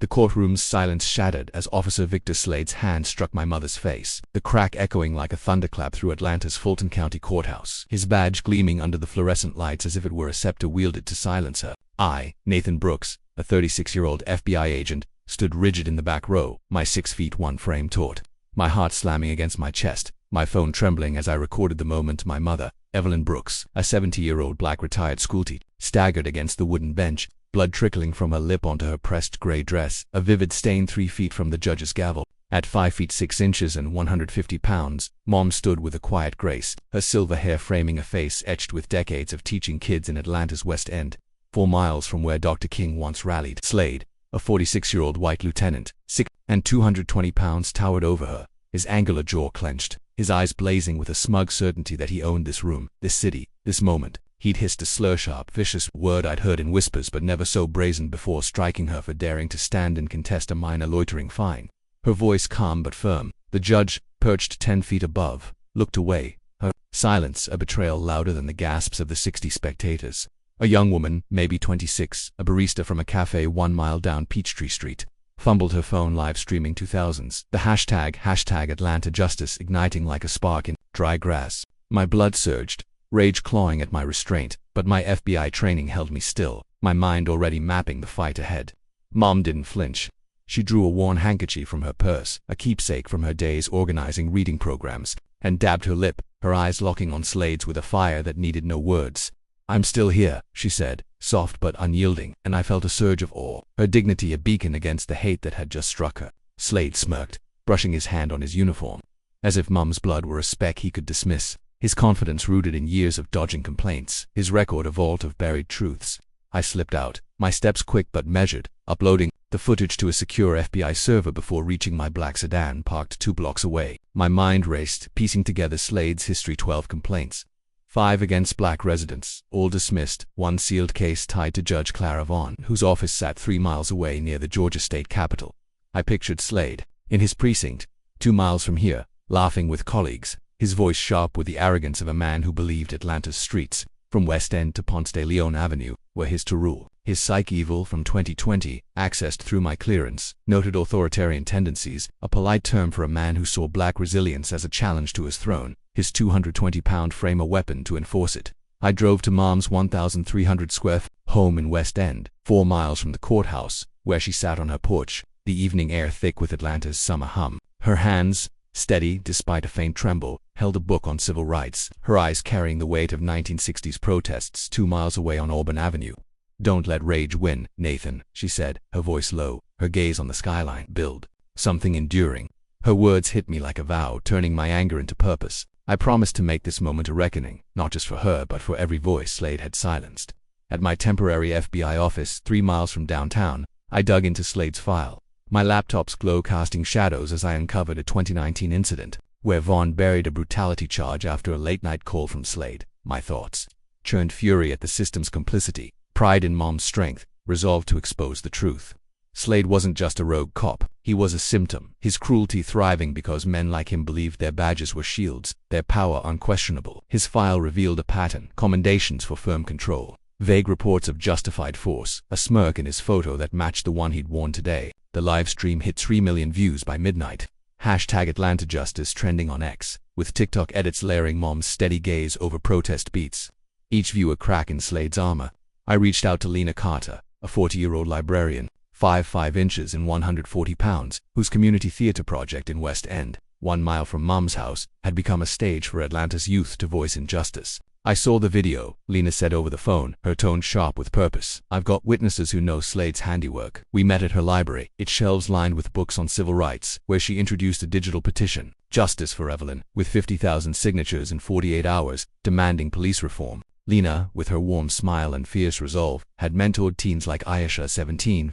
The courtroom's silence shattered as Officer Victor Slade's hand struck my mother's face, the crack echoing like a thunderclap through Atlanta's Fulton County Courthouse, his badge gleaming under the fluorescent lights as if it were a scepter wielded to silence her. I, Nathan Brooks, a 36-year-old FBI agent, stood rigid in the back row, my 6'1" frame taut, my heart slamming against my chest, my phone trembling as I recorded the moment my mother, Evelyn Brooks, a 70-year-old black retired schoolteacher, staggered against the wooden bench, blood trickling from her lip onto her pressed gray dress, a vivid stain 3 feet from the judge's gavel. At 5 feet 6 inches and 150 pounds, Mom stood with a quiet grace, her silver hair framing a face etched with decades of teaching kids in Atlanta's West End, 4 miles from where Dr. King once rallied. Slade, a 46-year-old white lieutenant, 220 pounds, towered over her, his angular jaw clenched, his eyes blazing with a smug certainty that he owned this room, this city, this moment. He'd hissed a slur-sharp, vicious word I'd heard in whispers but never so brazen before, striking her for daring to stand and contest a minor loitering fine. Her voice calm but firm. The judge, perched 10 feet above, looked away, her silence a betrayal louder than the gasps of the 60 spectators. A young woman, maybe 26, a barista from a cafe 1 mile down Peachtree Street, fumbled her phone live streaming 2000s. The hashtag Atlanta Justice igniting like a spark in dry grass. My blood surged, rage clawing at my restraint, but my FBI training held me still, my mind already mapping the fight ahead. Mom didn't flinch. She drew a worn handkerchief from her purse, a keepsake from her days organizing reading programs, and dabbed her lip, her eyes locking on Slade's with a fire that needed no words. "I'm still here," she said, soft but unyielding, and I felt a surge of awe, her dignity a beacon against the hate that had just struck her. Slade smirked, brushing his hand on his uniform, as if Mom's blood were a speck he could dismiss, his confidence rooted in years of dodging complaints, his record a vault of buried truths. I slipped out, my steps quick but measured, uploading the footage to a secure FBI server before reaching my black sedan parked 2 blocks away. My mind raced, piecing together Slade's history: 12 complaints, 5 against black residents, all dismissed, 1 sealed case tied to Judge Clara Vaughn, whose office sat 3 miles away near the Georgia state capitol. I pictured Slade, in his precinct, 2 miles from here, laughing with colleagues, his voice sharp with the arrogance of a man who believed Atlanta's streets, from West End to Ponce de Leon Avenue, were his to rule. His psych evil from 2020, accessed through my clearance, noted authoritarian tendencies, a polite term for a man who saw black resilience as a challenge to his throne, his 220-pound frame a weapon to enforce it. I drove to Mom's 1,300 square foot home in West End, 4 miles from the courthouse, where she sat on her porch, the evening air thick with Atlanta's summer hum. Her hands, steady despite a faint tremble, held a book on civil rights, her eyes carrying the weight of 1960s protests 2 miles away on Auburn Avenue. "Don't let rage win, Nathan," she said, her voice low, her gaze on the skyline. "Build something enduring." Her words hit me like a vow, turning my anger into purpose. I promised to make this moment a reckoning, not just for her but for every voice Slade had silenced. At my temporary FBI office 3 miles from downtown, I dug into Slade's file, my laptop's glow casting shadows as I uncovered a 2019 incident, where Vaughn buried a brutality charge after a late-night call from Slade. My thoughts churned fury at the system's complicity, pride in Mom's strength, resolve to expose the truth. Slade wasn't just a rogue cop, he was a symptom, his cruelty thriving because men like him believed their badges were shields, their power unquestionable. His file revealed a pattern, commendations for firm control, vague reports of justified force, a smirk in his photo that matched the one he'd worn today. The live stream hit 3 million views by midnight. Hashtag Atlanta Justice trending on X, with TikTok edits layering Mom's steady gaze over protest beats, each view a crack in Slade's armor. I reached out to Lena Carter, a 40-year-old librarian, 5 inches and 140 pounds, whose community theater project in West End, 1 mile from Mom's house, had become a stage for Atlanta's youth to voice injustice. "I saw the video," Lena said over the phone, her tone sharp with purpose. "I've got witnesses who know Slade's handiwork. We met at her library, its shelves lined with books on civil rights, where she introduced a digital petition, Justice for Evelyn, with 50,000 signatures in 48 hours, demanding police reform." Lena, with her warm smile and fierce resolve, had mentored teens like Ayesha, 17,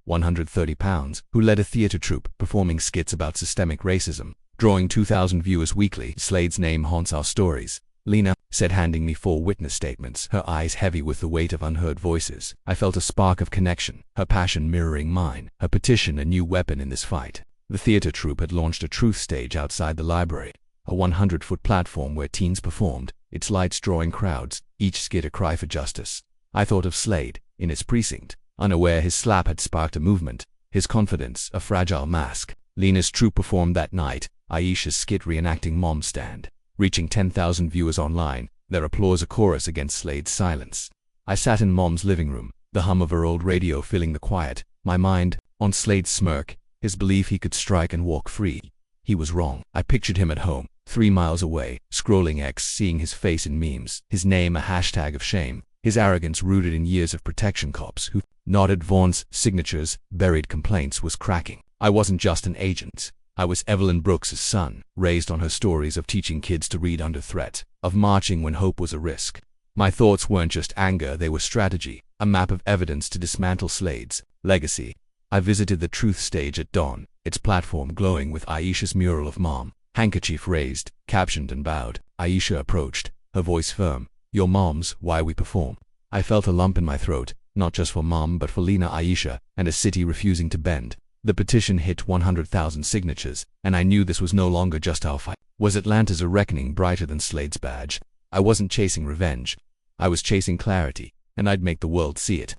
130 pounds, who led a theater troupe performing skits about systemic racism, drawing 2,000 viewers weekly. "Slade's name haunts our stories," Lena said, handing me 4 witness statements, her eyes heavy with the weight of unheard voices. I felt a spark of connection, her passion mirroring mine, her petition a new weapon in this fight. The theater troupe had launched a truth stage outside the library, a 100-foot platform where teens performed, its lights drawing crowds, each skit a cry for justice. I thought of Slade, in his precinct, unaware his slap had sparked a movement, his confidence a fragile mask. Lena's True performed that night, Aisha's skit reenacting Mom's stand, reaching 10,000 viewers online, their applause a chorus against Slade's silence. I sat in Mom's living room, the hum of her old radio filling the quiet, my mind on Slade's smirk, his belief he could strike and walk free. He was wrong. I pictured him at home, 3 miles away, scrolling X, seeing his face in memes, his name a hashtag of shame, his arrogance rooted in years of protection. Cops who nodded Vaughn's signatures, buried complaints was cracking. I wasn't just an agent. I was Evelyn Brooks's son, raised on her stories of teaching kids to read under threat, of marching when hope was a risk. My thoughts weren't just anger, they were strategy, a map of evidence to dismantle Slade's legacy. I visited the Truth stage at dawn, its platform glowing with Aisha's mural of Mom, handkerchief raised, captioned and bowed. Aisha approached, her voice firm. "Your mom's why we perform." I felt a lump in my throat, not just for Mom but for Lena, Aisha, and a city refusing to bend. The petition hit 100,000 signatures, and I knew this was no longer just our fight. Was Atlanta's a reckoning brighter than Slade's badge? I wasn't chasing revenge. I was chasing clarity, and I'd make the world see it.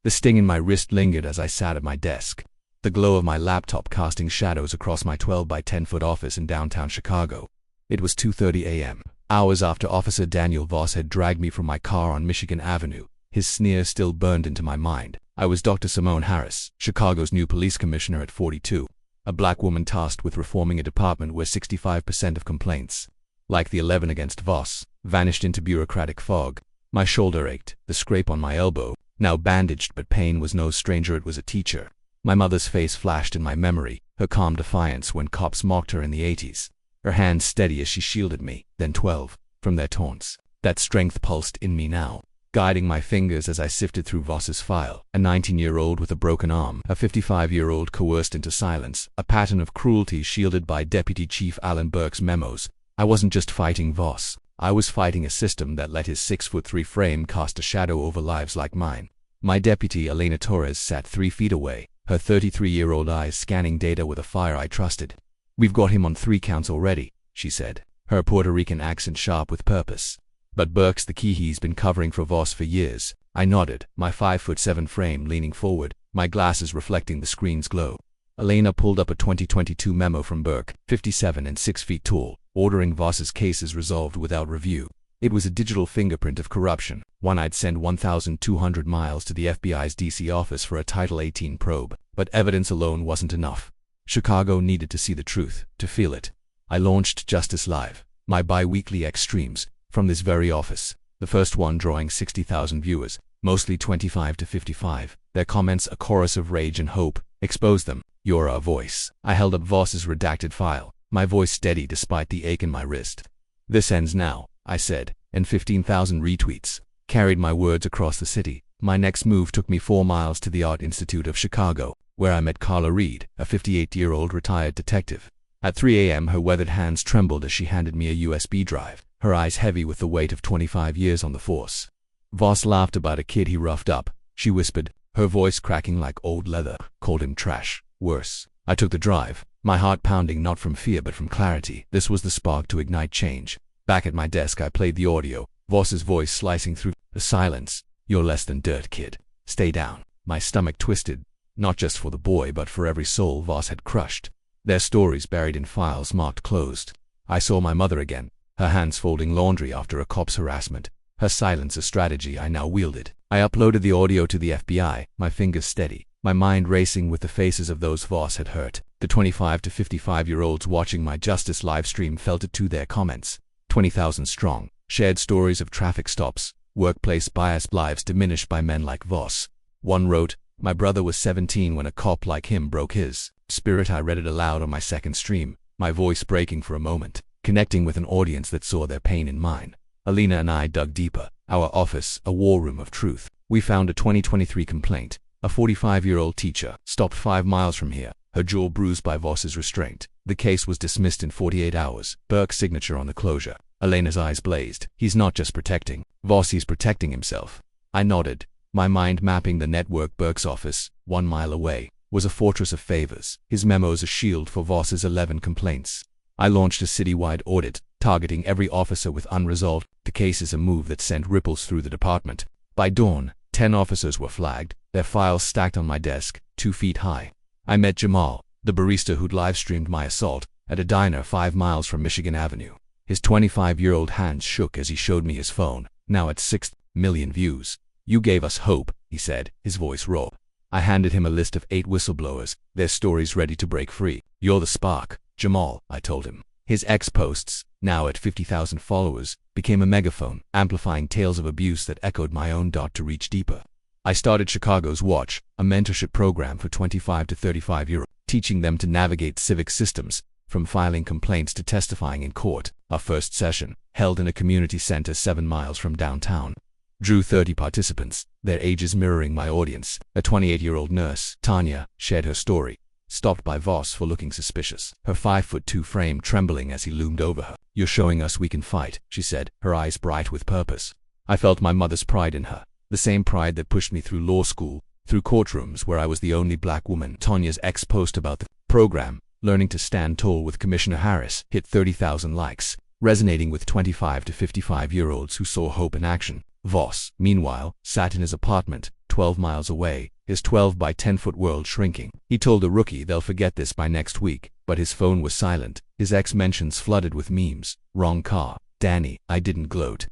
The sting in my wrist lingered as I sat at my desk, the glow of my laptop casting shadows across my 12 by 10-foot office in downtown Chicago. It was 2:30 a.m., hours after Officer Daniel Voss had dragged me from my car on Michigan Avenue. His sneer still burned into my mind. I was Dr. Simone Harris, Chicago's new police commissioner at 42, a black woman tasked with reforming a department where 65% of complaints, like the 11 against Voss, vanished into bureaucratic fog. My shoulder ached, the scrape on my elbow, now bandaged, but pain was no stranger. It was a teacher. My mother's face flashed in my memory, her calm defiance when cops mocked her in the 80s, her hands steady as she shielded me, then 12, from their taunts. That strength pulsed in me now, guiding my fingers as I sifted through Voss's file. A 19-year-old with a broken arm, a 55-year-old coerced into silence, a pattern of cruelty shielded by Deputy Chief Alan Burke's memos. I wasn't just fighting Voss. I was fighting a system that let his 6'3" frame cast a shadow over lives like mine. My deputy, Elena Torres, sat 3 feet away, her 33-year-old eyes scanning data with a fire I trusted. "We've got him on 3 counts already," she said, her Puerto Rican accent sharp with purpose. "But Burke's the key. He's been covering for Voss for years." I nodded, my 5'7" frame leaning forward, my glasses reflecting the screen's glow. Elena pulled up a 2022 memo from Burke, 57 and 6 feet tall, ordering Voss's cases resolved without review. It was a digital fingerprint of corruption, one I'd send 1,200 miles to the FBI's DC office for a Title 18 probe. But evidence alone wasn't enough. Chicago needed to see the truth, to feel it. I launched Justice Live, my bi-weekly X streams, from this very office, the first one drawing 60,000 viewers, mostly 25 to 55, their comments a chorus of rage and hope. "Expose them. You're our voice." I held up Voss's redacted file, my voice steady despite the ache in my wrist. "This ends now," I said, and 15,000 retweets carried my words across the city. My next move took me 4 miles to the Art Institute of Chicago, where I met Carla Reed, a 58-year-old retired detective. At 3 a.m. her weathered hands trembled as she handed me a USB drive, her eyes heavy with the weight of 25 years on the force. "Voss laughed about a kid he roughed up," she whispered, her voice cracking like old leather. "Called him trash. Worse." I took the drive, my heart pounding not from fear but from clarity. This was the spark to ignite change. Back at my desk I played the audio, Voss's voice slicing through the silence. "You're less than dirt, kid. Stay down." My stomach twisted, not just for the boy but for every soul Voss had crushed, their stories buried in files marked closed. I saw my mother again, her hands folding laundry after a cop's harassment, her silence a strategy I now wielded. I uploaded the audio to the FBI, my fingers steady, my mind racing with the faces of those Voss had hurt. The 25 to 55-year-olds watching my Justice live stream felt it too, their comments, 20,000 strong, shared stories of traffic stops, workplace bias, lives diminished by men like Voss. One wrote, "My brother was 17 when a cop like him broke his spirit." I read it aloud on my second stream, my voice breaking for a moment, connecting with an audience that saw their pain in mine. Alina and I dug deeper, our office a war room of truth. We found a 2023 complaint. A 45-year-old teacher stopped 5 miles from here, her jaw bruised by Voss's restraint. The case was dismissed in 48 hours, Burke's signature on the closure. Elena's eyes blazed. "He's not just protecting Voss, he's protecting himself." I nodded, my mind mapping the network. Burke's office, 1 mile away, was a fortress of favors, his memos a shield for Voss's 11 complaints. I launched a citywide audit, targeting every officer with unresolved cases, a move that sent ripples through the department. By dawn, 10 officers were flagged, their files stacked on my desk, 2 feet high. I met Jamal, the barista who'd live-streamed my assault, at a diner 5 miles from Michigan Avenue. His 25-year-old hands shook as he showed me his phone, now at 6 million views. "You gave us hope," he said, his voice raw. I handed him a list of 8 whistleblowers, their stories ready to break free. "You're the spark, Jamal," I told him. His ex-posts, now at 50,000 followers, became a megaphone, amplifying tales of abuse that echoed my own. To reach deeper, I started Chicago's Watch, a mentorship program for 25 to 35-year-olds, teaching them to navigate civic systems, from filing complaints to testifying in court. Our first session, held in a community center 7 miles from downtown, drew 30 participants, their ages mirroring my audience. A 28-year-old nurse, Tanya, shared her story, stopped by Voss for looking suspicious, her 5'2" frame trembling as he loomed over her. "You're showing us we can fight," she said, her eyes bright with purpose. I felt my mother's pride in her, the same pride that pushed me through law school, through courtrooms where I was the only black woman. Tanya's ex-post about the program, "Learning to Stand Tall with Commissioner Harris," hit 30,000 likes, resonating with 25 to 55-year-olds who saw hope in action. Voss, meanwhile, sat in his apartment, 12 miles away, his 12 by 10-foot world shrinking. He told a rookie they'll forget this by next week, but his phone was silent, his ex-mentions flooded with memes. "Wrong car, Danny." I didn't gloat.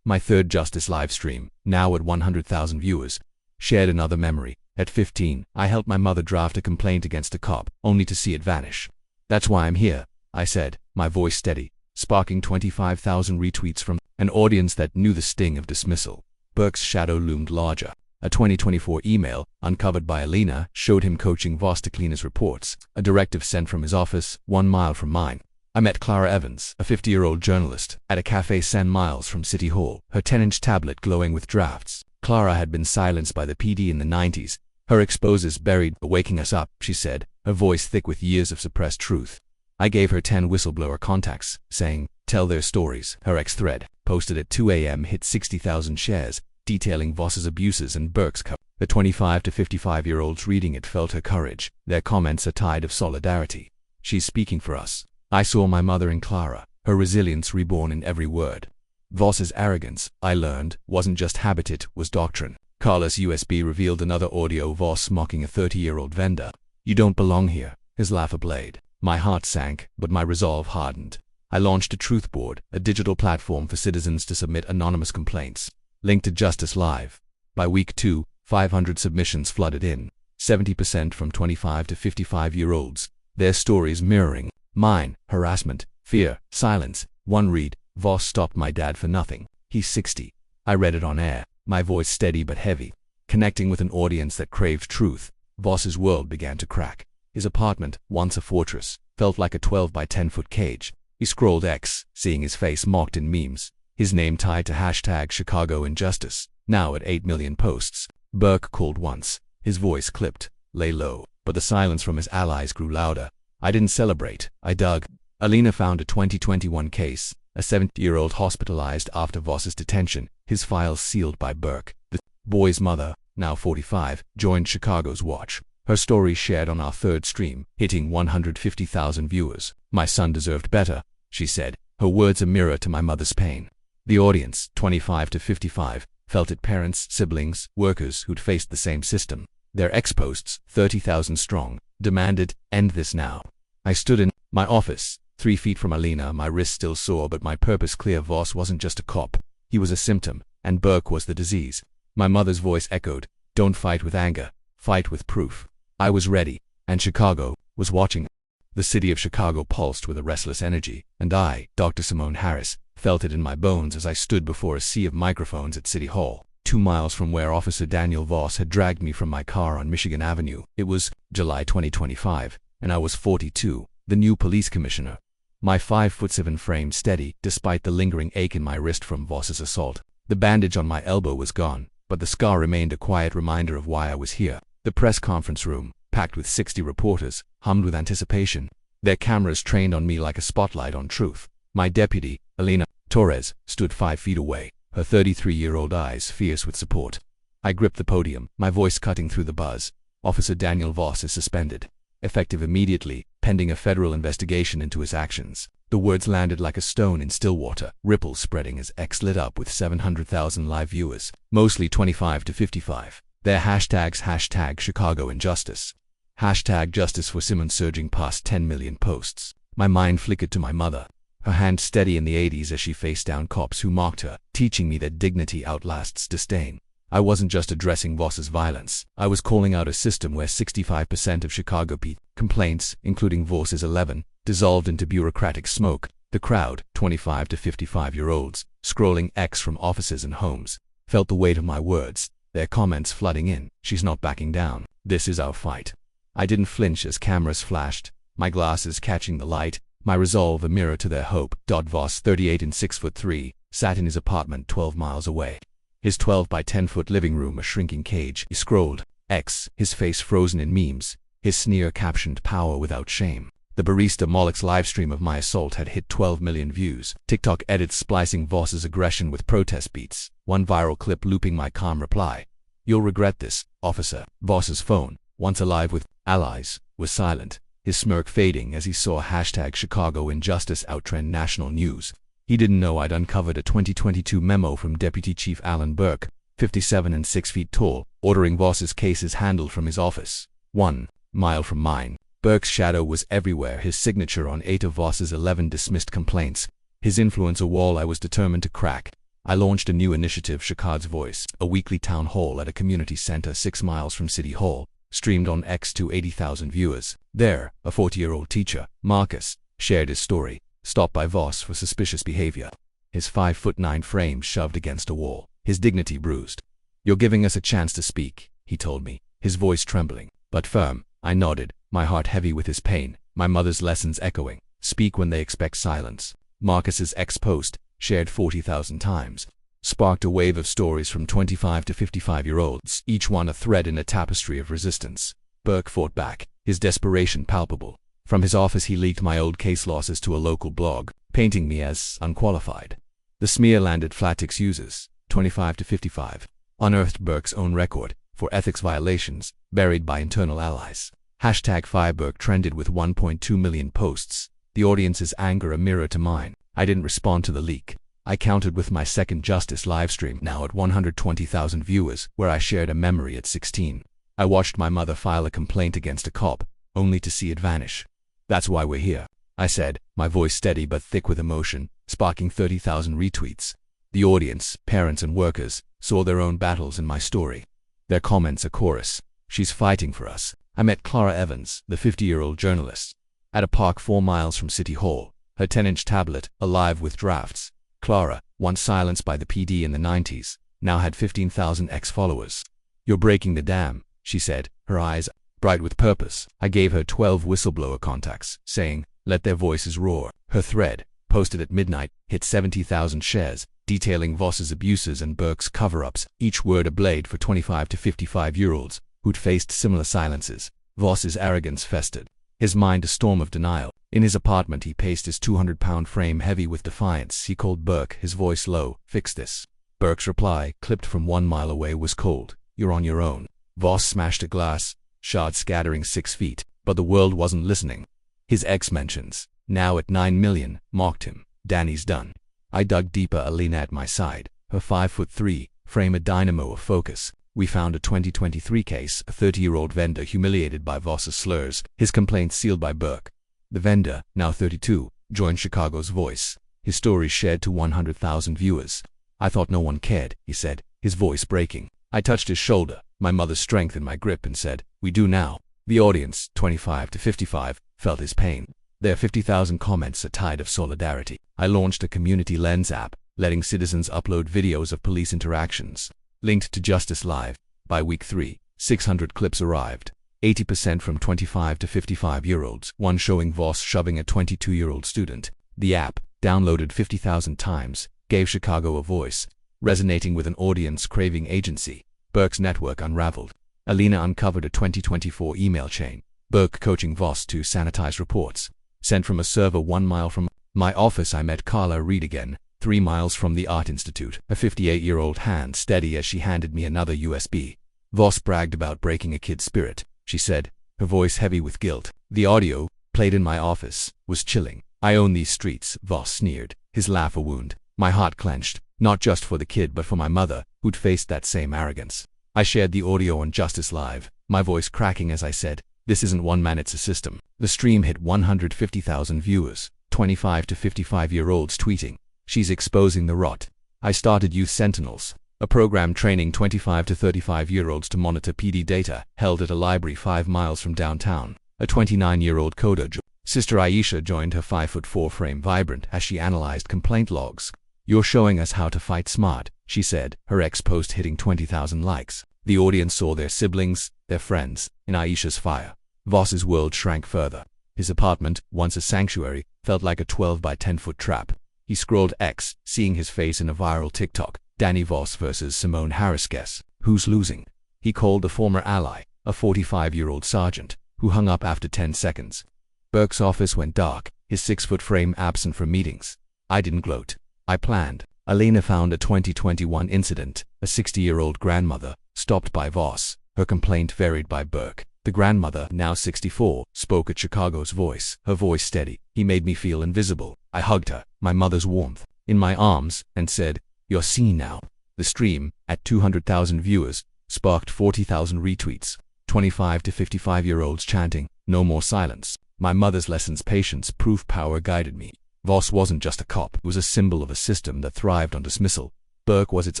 My third Justice livestream, now at 100,000 viewers, shared another memory. At 15, I helped my mother draft a complaint against a cop, only to see it vanish. "That's why I'm here," I said, my voice steady, sparking 25,000 retweets from an audience that knew the sting of dismissal. Burke's shadow loomed larger. A 2024 email, uncovered by Alina, showed him coaching Voss to clean his reports, a directive sent from his office, 1 mile from mine. I met Clara Evans, a 50-year-old journalist, at a cafe 10 miles from City Hall, her 10-inch tablet glowing with drafts. Clara had been silenced by the PD in the 90s, her exposes buried. "Waking us up," she said, her voice thick with years of suppressed truth. I gave her 10 whistleblower contacts, saying, "Tell their stories." Her ex-thread, posted at 2 a.m., hit 60,000 shares, detailing Voss's abuses and Burke's cover. The 25 to 55-year-olds reading it felt her courage, their comments a tide of solidarity. "She's speaking for us." I saw my mother in Clara, her resilience reborn in every word. Voss's arrogance, I learned, wasn't just habit, it was doctrine. Carlos USB revealed another audio, Voss mocking a 30-year-old vendor. "You don't belong here," his laugh ablaid. My heart sank, but my resolve hardened. I launched a truth board, a digital platform for citizens to submit anonymous complaints. Linked to Justice Live. By week 2, 500 submissions flooded in, 70% from 25 to 55-year-olds, their stories mirroring mine: harassment, fear, silence. One read: "Voss stopped my dad for nothing. He's 60. I read it on air, my voice steady but heavy. Connecting with an audience that craved truth, Voss's world began to crack. His apartment, once a fortress, felt like a 12 by 10-foot cage. He scrolled X, seeing his face mocked in memes, his name tied to hashtag Chicago Injustice, now at 8 million posts. Burke called once, his voice clipped, lay low, but the silence from his allies grew louder. I didn't celebrate, I dug. Alina found a 2021 case, a 70-year-old hospitalized after Voss's detention, his files sealed by Burke. The boy's mother, now 45, joined Chicago's Watch. Her story shared on our third stream, hitting 150,000 viewers. "My son deserved better," she said, her words a mirror to my mother's pain. The audience, 25 to 55, felt it: parents, siblings, workers who'd faced the same system. Their ex-posts, 30,000 strong, demanded, "End this now." I stood in my office, 3 feet from Alina, my wrist still sore but my purpose clear. Voss wasn't just a cop, he was a symptom, and Burke was the disease. My mother's voice echoed, "Don't fight with anger, fight with proof." I was ready, and Chicago was watching. The city of Chicago pulsed with a restless energy, and I, Dr. Simone Harris, felt it in my bones as I stood before a sea of microphones at City Hall, 2 miles from where Officer Daniel Voss had dragged me from my car on Michigan Avenue. It was July 2025, and I was 42, the new police commissioner. My 5'7" frame steady, despite the lingering ache in my wrist from Voss's assault. The bandage on my elbow was gone, but the scar remained a quiet reminder of why I was here. The press conference room, packed with 60 reporters, hummed with anticipation, their cameras trained on me like a spotlight on truth. My deputy, Alina Torres, stood 5 feet away, her 33-year-old eyes fierce with support. I gripped the podium, my voice cutting through the buzz. "Officer Daniel Voss is suspended. Effective immediately, pending a federal investigation into his actions." The words landed like a stone in still water, ripples spreading as X lit up with 700,000 live viewers, mostly 25 to 55. Their hashtags: hashtag Chicago Injustice, Hashtag justice for Simmons surging past 10 million posts. My mind flickered to my mother, her hand steady in the 80s as she faced down cops who mocked her, teaching me that dignity outlasts disdain. I wasn't just addressing Voss's violence. I was calling out a system where 65% of Chicago complaints, including Voss's 11, dissolved into bureaucratic smoke. The crowd, 25 to 55-year-olds, scrolling X from offices and homes, felt the weight of my words, their comments flooding in. She's not backing down. This is our fight. I didn't flinch as cameras flashed, my glasses catching the light, my resolve a mirror to their hope. Voss, 38 and 6'3", sat in his apartment 12 miles away. His 12 by 10-foot living room a shrinking cage. He scrolled X, his face frozen in memes, his sneer captioned "Power without shame." The barista Moloch's livestream of my assault had hit 12 million views. TikTok edits splicing Voss's aggression with protest beats. One viral clip looping my calm reply. "You'll regret this, officer." Voss's phone, once alive with allies, was silent, his smirk fading as he saw hashtag Chicago Injustice outtrend national news. He didn't know I'd uncovered a 2022 memo from Deputy Chief Alan Burke, 57 and 6 feet tall, ordering Voss's cases handled from his office. 1 mile from mine. Burke's shadow was everywhere, his signature on 8 of Voss's 11 dismissed complaints, his influence a wall I was determined to crack. I launched a new initiative, Chicago's Voice, a weekly town hall at a community center 6 miles from City Hall, streamed on X to 80,000 viewers. There, a 40-year-old teacher, Marcus, shared his story, stopped by Voss for suspicious behavior. His 5'9" frame shoved against a wall, his dignity bruised. "You're giving us a chance to speak," he told me, his voice trembling, but firm. I nodded, my heart heavy with his pain, my mother's lessons echoing. Speak when they expect silence. Marcus's X post, shared 40,000 times, sparked a wave of stories from 25 to 55-year-olds, each one a thread in a tapestry of resistance. Burke fought back, his desperation palpable. From his office he leaked my old case losses to a local blog, painting me as unqualified. The smear landed Flatix users, 25 to 55, unearthed Burke's own record for ethics violations, buried by internal allies. Hashtag #FireBurke trended with 1.2 million posts, the audience's anger a mirror to mine. I didn't respond to the leak. I countered with my second Justice livestream, now at 120,000 viewers, where I shared a memory at 16. I watched my mother file a complaint against a cop, only to see it vanish. "That's why we're here," I said, my voice steady but thick with emotion, sparking 30,000 retweets. The audience, parents and workers, saw their own battles in my story. Their comments a chorus. "She's fighting for us." I met Clara Evans, the 50-year-old journalist, at a park 4 miles from City Hall, her 10-inch tablet alive with drafts. Clara, once silenced by the PD in the 90s, now had 15,000 X followers. "You're breaking the dam," she said, her eyes bright with purpose. I gave her 12 whistleblower contacts, saying, "Let their voices roar." Her thread, posted at midnight, hit 70,000 shares, detailing Voss's abuses and Burke's cover-ups, each word a blade for 25 to 55-year-olds who'd faced similar silences. Voss's arrogance festered, his mind a storm of denial. In his apartment he paced his 200-pound frame heavy with defiance. He called Burke, his voice low, "Fix this." Burke's reply, clipped from 1 mile away, was cold, "You're on your own." Voss smashed a glass, shards scattering 6 feet, but the world wasn't listening. His X mentions, now at 9 million, mocked him. "Danny's done." I dug deeper, Alina at my side, her 5'3" frame a dynamo of focus. We found a 2023 case, a 30-year-old vendor humiliated by Voss's slurs, his complaint sealed by Burke. The vendor, now 32, joined Chicago's Voice, his story shared to 100,000 viewers. "I thought no one cared," he said, his voice breaking. I touched his shoulder, my mother's strength in my grip, and said, "We do now." The audience, 25 to 55, felt his pain. Their 50,000 comments a tide of solidarity. I launched a community lens app, letting citizens upload videos of police interactions. Linked to Justice Live. By week 3, 600 clips arrived, 80% from 25 to 55-year-olds, one showing Voss shoving a 22-year-old student. The app, downloaded 50,000 times, gave Chicago a voice, resonating with an audience craving agency. Burke's network unraveled. Alina uncovered a 2024 email chain. Burke coaching Voss to sanitize reports. Sent from a server 1 mile from my office. I met Carla Reed again, 3 miles from the Art Institute, a 58-year-old hand steady as she handed me another USB. "Voss bragged about breaking a kid's spirit," she said, her voice heavy with guilt. The audio, played in my office, was chilling. "I own these streets," Voss sneered, his laugh a wound. My heart clenched, not just for the kid but for my mother, who'd faced that same arrogance. I shared the audio on Justice Live, my voice cracking as I said, This isn't one man, it's a system. The stream hit 150,000 viewers, 25 to 55-year-olds tweeting, "She's exposing the rot." I started Youth Sentinels, a program training 25 to 35-year-olds to monitor PD data, held at a library 5 miles from downtown. A 29-year-old coder, Sister Aisha, joined her 5'4" frame vibrant as she analyzed complaint logs. "You're showing us how to fight smart," she said, her ex-post hitting 20,000 likes. The audience saw their siblings, their friends, in Aisha's fire. Voss's world shrank further. His apartment, once a sanctuary, felt like a 12 by 10-foot trap. He scrolled X, seeing his face in a viral TikTok. Danny Voss versus Simone Harris. Guess who's losing? He called a former ally, a 45-year-old sergeant, who hung up after 10 seconds. Burke's office went dark, his 6-foot frame absent from meetings. I didn't gloat. I planned. Elena found a 2021 incident. A 60-year-old grandmother, stopped by Voss. Her complaint varied by Burke. The grandmother, now 64, spoke at Chicago's Voice, her voice steady. "He made me feel invisible." I hugged her, my mother's warmth, in my arms, and said, "You're seen now." The stream, at 200,000 viewers, sparked 40,000 retweets. 25 to 55-year-olds chanting, "No more silence." My mother's lessons, patience, proof, power guided me. Voss wasn't just a cop, it was a symbol of a system that thrived on dismissal. Burke was its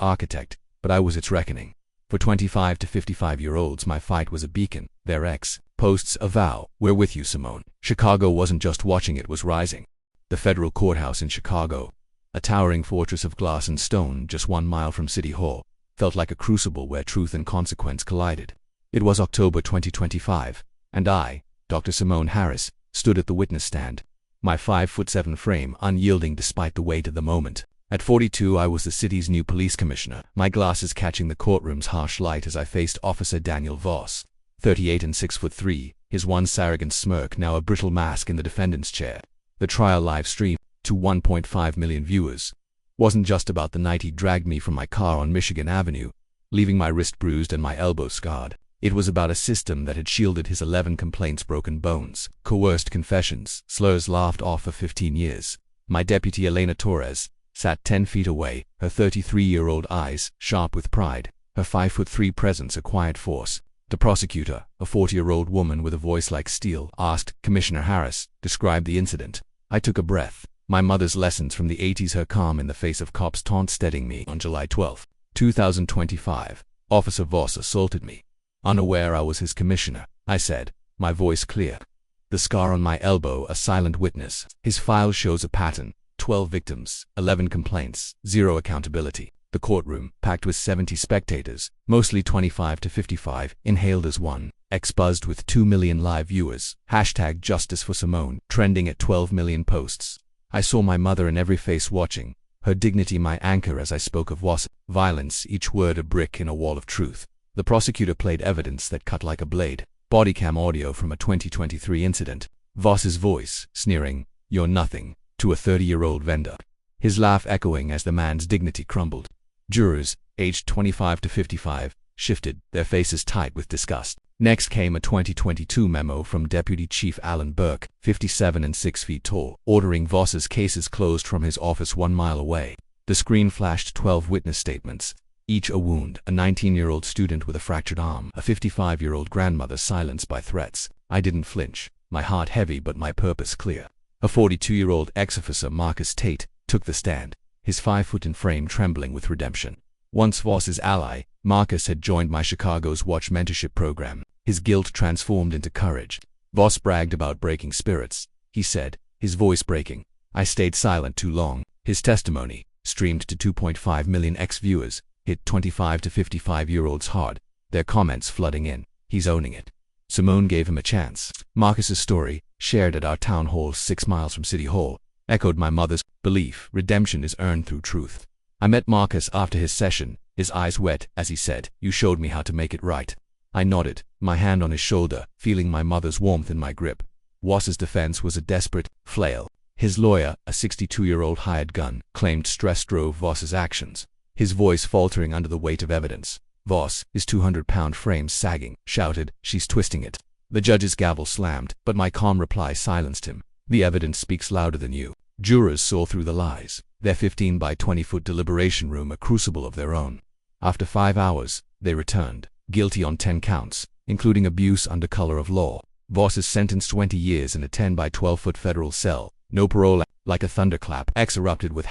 architect, but I was its reckoning. For 25 to 55-year-olds, my fight was a beacon. Their ex-posts a vow, "We're with you, Simone." Chicago wasn't just watching, it was rising. The federal courthouse in Chicago, a towering fortress of glass and stone just 1 mile from City Hall, felt like a crucible where truth and consequence collided. It was October 2025, and I, Dr. Simone Harris, stood at the witness stand. My 5'7" frame unyielding despite the weight of the moment. At 42, I was the city's new police commissioner, my glasses catching the courtroom's harsh light as I faced Officer Daniel Voss, 38 and 6'3", his once arrogant smirk now a brittle mask in the defendant's chair. The trial live stream, to 1.5 million viewers, wasn't just about the night he dragged me from my car on Michigan Avenue, leaving my wrist bruised and my elbow scarred. It was about a system that had shielded his 11 complaints, broken bones, coerced confessions, slurs laughed off for 15 years. My deputy, Elena Torres, sat 10 feet away, her 33-year-old eyes sharp with pride, her 5'3" presence a quiet force. The prosecutor, a 40-year-old woman with a voice like steel, asked, "Commissioner Harris, describe the incident." I took a breath. My mother's lessons from the 80s, her calm in the face of cops' taunt steadying me. On July 12, 2025, Officer Voss assaulted me. Unaware I was his commissioner, I said, my voice clear. The scar on my elbow a silent witness. His file shows a pattern. 12 victims, 11 complaints, 0 accountability. The courtroom, packed with 70 spectators, mostly 25 to 55, inhaled as one. X buzzed with 2 million live viewers. Hashtag Justice for Simone, trending at 12 million posts. I saw my mother in every face watching, her dignity my anchor as I spoke of violence, each word a brick in a wall of truth. The prosecutor played evidence that cut like a blade. Bodycam audio from a 2023 incident. Voss's voice, sneering, "You're nothing," to a 30-year-old vendor. His laugh echoing as the man's dignity crumbled. Jurors, aged 25 to 55, shifted, their faces tight with disgust. Next came a 2022 memo from Deputy Chief Alan Burke, 57 and 6 feet tall, ordering Voss's cases closed from his office 1 mile away. The screen flashed 12 witness statements, each a wound, a 19-year-old student with a fractured arm, a 55-year-old grandmother silenced by threats. I didn't flinch, my heart heavy but my purpose clear. A 42-year-old ex-officer, Marcus Tate, took the stand, his 5-foot frame trembling with redemption. Once Voss's ally, Marcus had joined my Chicago's Watch mentorship program. His guilt transformed into courage. Voss bragged about breaking spirits, he said, his voice breaking. I stayed silent too long. His testimony, streamed to 2.5 million ex-viewers, hit 25 to 55-year-olds hard, their comments flooding in. He's owning it. Simone gave him a chance. Marcus's story, shared at our town hall 6 miles from City Hall, echoed my mother's belief. Redemption is earned through truth. I met Marcus after his session, his eyes wet as he said, "You showed me how to make it right." I nodded, my hand on his shoulder, feeling my mother's warmth in my grip. Voss's defense was a desperate flail. His lawyer, a 62-year-old hired gun, claimed stress drove Voss's actions, his voice faltering under the weight of evidence. Voss, his 200-pound frame sagging, shouted, "She's twisting it." The judge's gavel slammed, but my calm reply silenced him. The evidence speaks louder than you. Jurors saw through the lies, their 15 by 20-foot deliberation room a crucible of their own. After 5 hours, they returned, guilty on 10 counts, including abuse under color of law. Voss is sentenced 20 years in a 10 by 12-foot federal cell. No parole. Like a thunderclap, X erupted with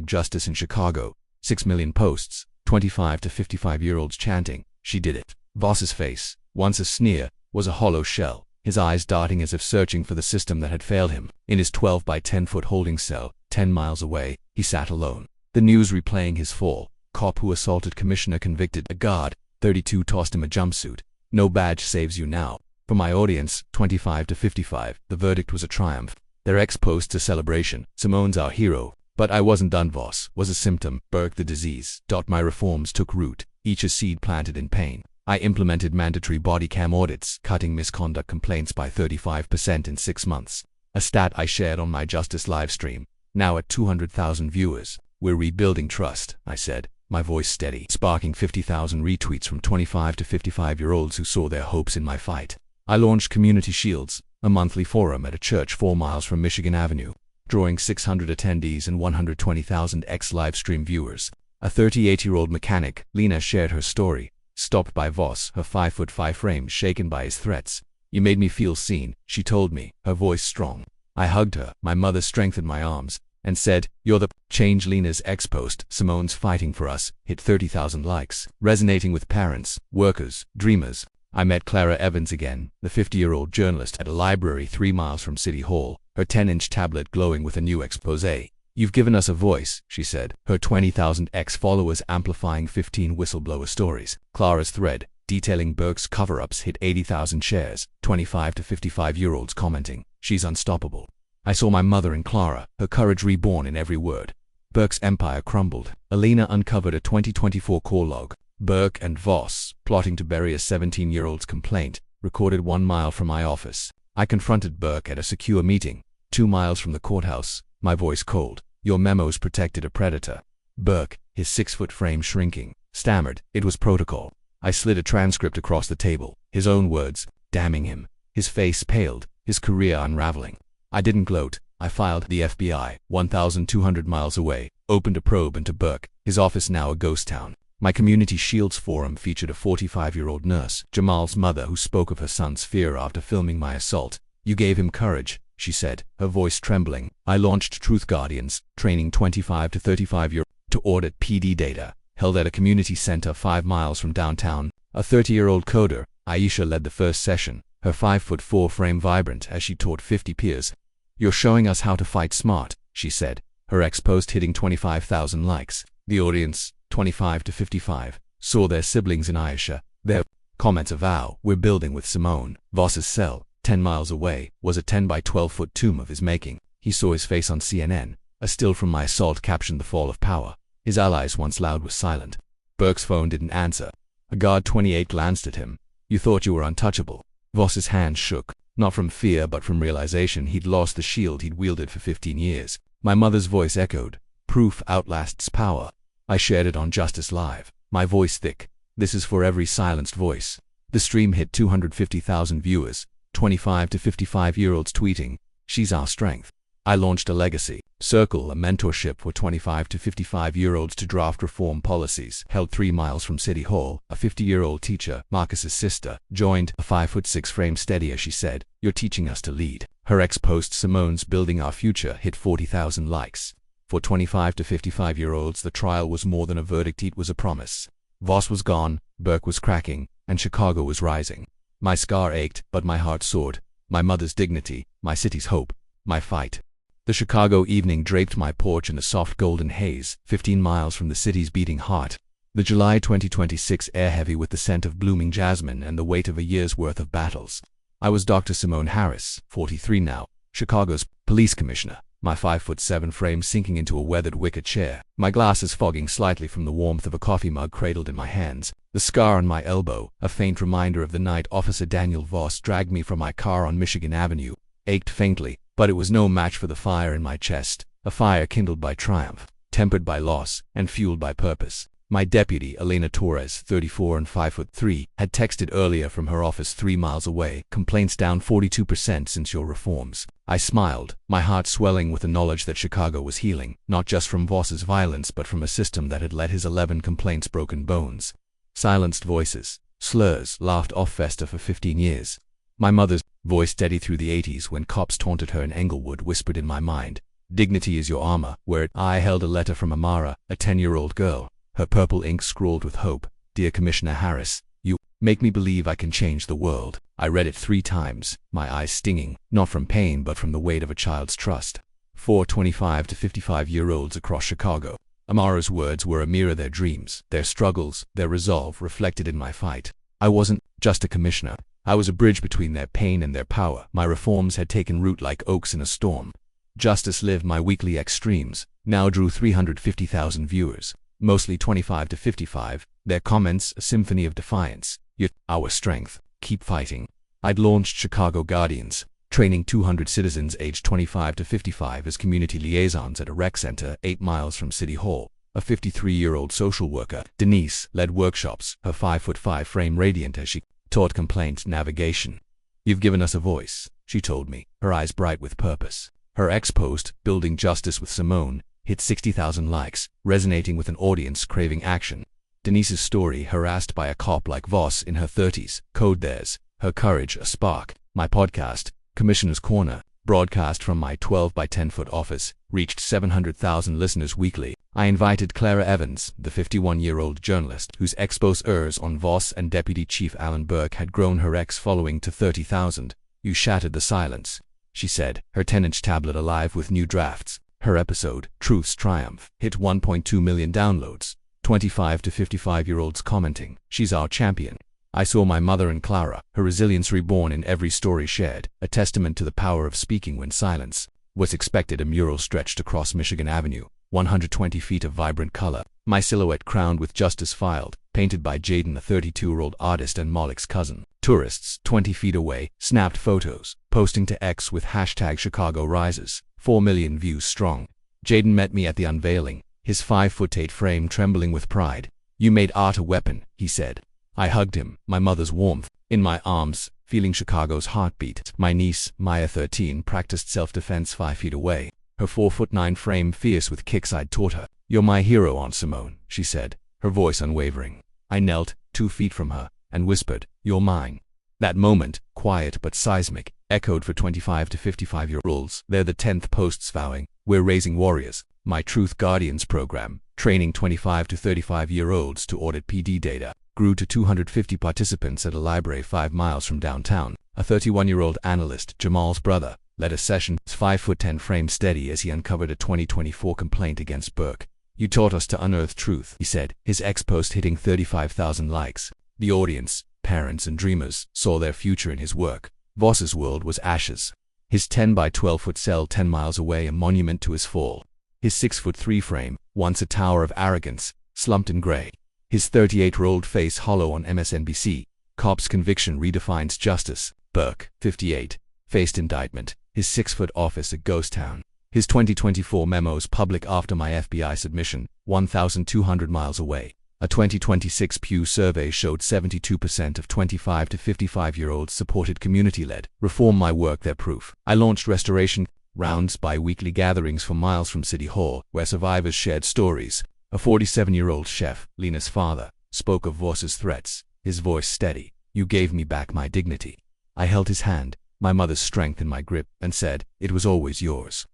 #Justice in Chicago. 6 million posts, 25 to 55-year-olds chanting, "She did it." Voss's face, once a sneer, was a hollow shell, his eyes darting as if searching for the system that had failed him. In his 12 by 10-foot holding cell, 10 miles away, he sat alone. The news replaying his fall. Cop who assaulted commissioner convicted. A guard, 32, tossed him a jumpsuit. No badge saves you now. For my audience, 25 to 55, the verdict was a triumph. Their ex posts a celebration. Simone's our hero. But I wasn't done. Voss was a symptom. Burke the disease. My reforms took root, each a seed planted in pain. I implemented mandatory body cam audits, cutting misconduct complaints by 35% in 6 months. A stat I shared on my Justice livestream. Now at 200,000 viewers. We're rebuilding trust, I said, my voice steady, sparking 50,000 retweets from 25 to 55-year-olds who saw their hopes in my fight. I launched Community Shields, a monthly forum at a church 4 miles from Michigan Avenue, drawing 600 attendees and 120,000 livestream viewers. A 38-year-old mechanic, Lena, shared her story, stopped by Voss, her 5'5" frame shaken by his threats. "You made me feel seen," she told me, her voice strong. I hugged her, my mother strengthened my arms, and said, "You're the change." Lena's ex-post, "Simone's fighting for us," hit 30,000 likes, resonating with parents, workers, dreamers. I met Clara Evans again, the 50-year-old journalist, at a library 3 miles from City Hall, her 10-inch tablet glowing with a new exposé. "You've given us a voice," she said, her 20,000 followers amplifying 15 whistleblower stories. Clara's thread, detailing Burke's cover-ups, hit 80,000 shares, 25 to 55-year-olds commenting, "She's unstoppable." I saw my mother in Clara, her courage reborn in every word. Burke's empire crumbled. Alina uncovered a 2024 call log. Burke and Voss, plotting to bury a 17-year-old's complaint, recorded 1 mile from my office. I confronted Burke at a secure meeting, 2 miles from the courthouse, my voice cold. "Your memos protected a predator." Burke, his 6-foot frame shrinking, stammered, "It was protocol." I slid a transcript across the table, his own words, damning him. His face paled, his career unraveling. I didn't gloat. I filed. The FBI, 1,200 miles away, opened a probe into Burke, his office now a ghost town. My Community Shields forum featured a 45-year-old nurse, Jamal's mother, who spoke of her son's fear after filming my assault. "You gave him courage," she said, her voice trembling. I launched Truth Guardians, training 25 to 35-year-olds to audit PD data, held at a community center 5 miles from downtown. A 30-year-old coder, Aisha, led the first session, her 5'4" frame vibrant as she taught 50 peers. "You're showing us how to fight smart," she said, her ex-post hitting 25,000 likes. The audience, 25 to 55, saw their siblings in Aisha. Their comments avow, "We're building with Simone." Voss's cell, 10 miles away, was a 10 by 12-foot tomb of his making. He saw his face on CNN. A still from my assault captioned the fall of power. His allies, once loud, were silent. Burke's phone didn't answer. A guard 28 glanced at him. "You thought you were untouchable." Voss's hand shook, not from fear but from realization he'd lost the shield he'd wielded for 15 years. My mother's voice echoed, "Proof outlasts power." I shared it on Justice Live, my voice thick. "This is for every silenced voice." The stream hit 250,000 viewers, 25 to 55-year-olds tweeting, "She's our strength." I launched a legacy circle, a mentorship for 25 to 55-year-olds to draft reform policies, held 3 miles from City Hall. A 50-year-old teacher, Marcus's sister, joined, a 5'6" frame steady as she said, "You're teaching us to lead." Her ex-post, "Simone's building our future," hit 40,000 likes. For 25 to 55-year-olds, the trial was more than a verdict, it was a promise. Voss was gone, Burke was cracking, and Chicago was rising. My scar ached, but my heart soared. My mother's dignity, my city's hope, my fight. The Chicago evening draped my porch in a soft golden haze, 15 miles from the city's beating heart. The July 2026 air heavy with the scent of blooming jasmine and the weight of a year's worth of battles. I was Dr. Simone Harris, 43 now, Chicago's police commissioner, my 5'7" frame sinking into a weathered wicker chair, my glasses fogging slightly from the warmth of a coffee mug cradled in my hands. The scar on my elbow, a faint reminder of the night Officer Daniel Voss dragged me from my car on Michigan Avenue, ached faintly, but it was no match for the fire in my chest, a fire kindled by triumph, tempered by loss, and fueled by purpose. My deputy, Elena Torres, 34 and 5'3", had texted earlier from her office 3 miles away, "Complaints down 42% since your reforms." I smiled, my heart swelling with the knowledge that Chicago was healing, not just from Voss's violence but from a system that had let his 11 complaints broken bones. Silenced voices, slurs, laughed off fester for 15 years. My mother's voice, steady through the 80s when cops taunted her in Englewood, whispered in my mind, "Dignity is your armor." Where I held a letter from Amara, a 10-year-old girl, her purple ink scrawled with hope. "Dear Commissioner Harris, you make me believe I can change the world." I read it 3 times, my eyes stinging, not from pain but from the weight of a child's trust. 4 25 to 55-year-olds across Chicago. Amara's words were a mirror, their dreams, their struggles, their resolve reflected in my fight. I wasn't just a commissioner. I was a bridge between their pain and their power. My reforms had taken root like oaks in a storm. Justice Lived, my weekly extremes, now drew 350,000 viewers, mostly 25 to 55, their comments a symphony of defiance. Yet, our strength, keep fighting. I'd launched Chicago Guardians, training 200 citizens aged 25 to 55 as community liaisons at a rec center 8 miles from City Hall. A 53-year-old social worker, Denise, led workshops, her 5'5" frame radiant as she taught complaint navigation. "You've given us a voice," she told me, her eyes bright with purpose. Her ex-post, Building Justice with Simone, hit 60,000 likes, resonating with an audience craving action. Denise's story, harassed by a cop like Voss in her 30s, code theirs, her courage a spark. My podcast, Commissioner's Corner, broadcast from my 12 by 10-foot office, reached 700,000 listeners weekly. I invited Clara Evans, the 51-year-old journalist whose exposés on Voss and Deputy Chief Alan Burke had grown her ex-following to 30,000. "You shattered the silence," she said, her 10-inch tablet alive with new drafts. Her episode, Truth's Triumph, hit 1.2 million downloads, 25 to 55-year-olds commenting, "She's our champion." I saw my mother in Clara, her resilience reborn in every story shared, a testament to the power of speaking when silence was expected. A mural stretched across Michigan Avenue, 120 feet of vibrant color, my silhouette crowned with Justice Filed, painted by Jaden, a 32-year-old artist and Malik's cousin. Tourists, 20 feet away, snapped photos, posting to X with hashtag Chicago Rises, 4 million views strong. Jaden met me at the unveiling, his 5'8" frame trembling with pride. "You made art a weapon," he said. I hugged him, my mother's warmth in my arms, feeling Chicago's heartbeat. My niece, Maya 13, practiced self-defense 5 feet away, her 4'9" frame fierce with kicks I'd taught her. "You're my hero, Aunt Simone," she said, her voice unwavering. I knelt, 2 feet from her, and whispered, "You're mine." That moment, quiet but seismic, echoed for 25 to 55-year-olds. They're the 10th posts vowing, "We're raising warriors." My Truth Guardians program, training 25 to 35-year-olds to audit PD data, grew to 250 participants at a library 5 miles from downtown. A 31-year-old analyst, Jamal's brother, led a session, 5'10" frame steady as he uncovered a 2024 complaint against Burke. "You taught us to unearth truth," he said, his ex-post hitting 35,000 likes. The audience, parents and dreamers, saw their future in his work. Voss's world was ashes. His 10 by 12-foot cell 10 miles away, a monument to his fall. His 6'3" frame, once a tower of arrogance, slumped in gray. His 38-year-old face hollow on MSNBC. Cop's conviction redefines justice. Burke, 58, faced indictment. His 6-foot office a ghost town. His 2024 memos public after my FBI submission, 1,200 miles away. A 2026 Pew survey showed 72% of 25 to 55-year-olds supported community-led reform. My work, their proof. I launched Restoration Rounds, bi-weekly gatherings for miles from City Hall, where survivors shared stories. A 47-year-old chef, Lena's father, spoke of Voss's threats, his voice steady. "You gave me back my dignity." I held his hand, my mother's strength in my grip, and said, "It was always yours."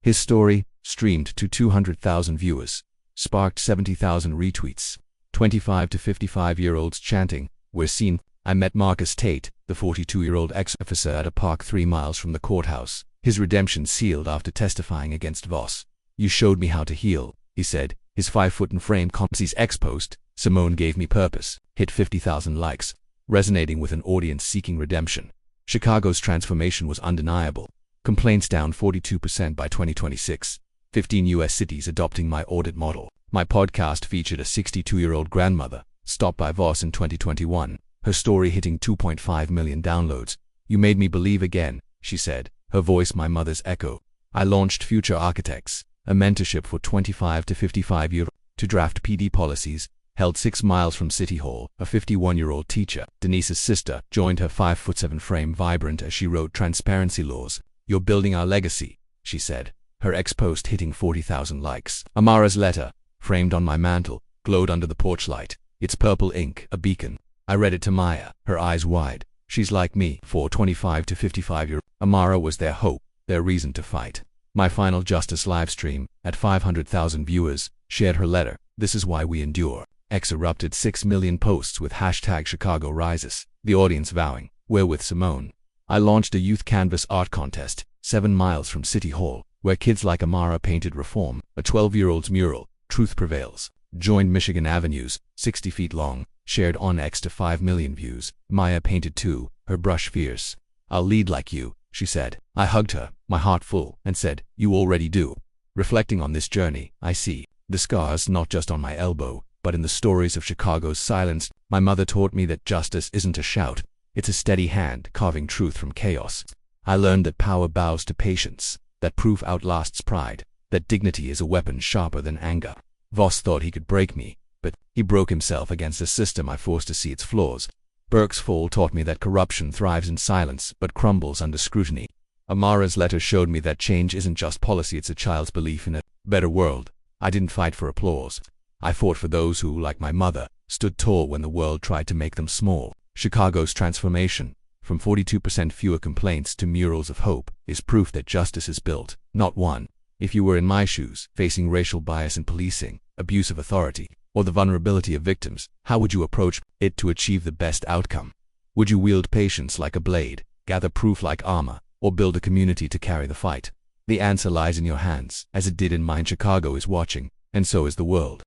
His story, streamed to 200,000 viewers, sparked 70,000 retweets. 25 to 55-year-olds chanting, "We're seen." I met Marcus Tate, the 42-year-old ex-officer at a park 3 miles from the courthouse, his redemption sealed after testifying against Voss. "You showed me how to heal," he said, his 5-foot in frame Comsy's ex-post, "Simone gave me purpose," hit 50,000 likes, resonating with an audience seeking redemption. Chicago's transformation was undeniable. Complaints down 42% by 2026. 15 U.S. cities adopting my audit model. My podcast featured a 62-year-old grandmother, stopped by Voss in 2021, her story hitting 2.5 million downloads. "You made me believe again," she said, her voice my mother's echo. I launched Future Architects, a mentorship for 25 to 55-year-olds to draft PD policies, held 6 miles from City Hall. A 51-year-old teacher, Denise's sister, joined her 5'7" frame vibrant as she wrote transparency laws. "You're building our legacy," she said, her ex-post hitting 40,000 likes. Amara's letter, framed on my mantle, glowed under the porch light, its purple ink a beacon. I read it to Maya, her eyes wide. She's like me, for 25 to 55-year-old. Amara was their hope, their reason to fight. My final justice livestream, at 500,000 viewers, shared her letter. This is why we endure. X erupted 6 million posts with hashtag Chicago Rises, the audience vowing, "We're with Simone." I launched a youth canvas art contest, 7 miles from City Hall, where kids like Amara painted reform, a 12-year-old's mural, Truth Prevails. Joined Michigan Avenues, 60 feet long, shared on X to 5 million views. Maya painted too, her brush fierce. "I'll lead like you," she said. I hugged her, my heart full, and said, "You already do." Reflecting on this journey, I see the scars not just on my elbow, but in the stories of Chicago's silence. My mother taught me that justice isn't a shout, it's a steady hand carving truth from chaos. I learned that power bows to patience, that proof outlasts pride, that dignity is a weapon sharper than anger. Voss thought he could break me, but he broke himself against a system I forced to see its flaws. Burke's fall taught me that corruption thrives in silence but crumbles under scrutiny. Amara's letter showed me that change isn't just policy, it's a child's belief in a better world. I didn't fight for applause. I fought for those who, like my mother, stood tall when the world tried to make them small. Chicago's transformation, from 42% fewer complaints to murals of hope, is proof that justice is built, not won. If you were in my shoes, facing racial bias in policing, abuse of authority, or the vulnerability of victims, how would you approach it to achieve the best outcome? Would you wield patience like a blade, gather proof like armor, or build a community to carry the fight? The answer lies in your hands, as it did in mine. Chicago is watching, and so is the world.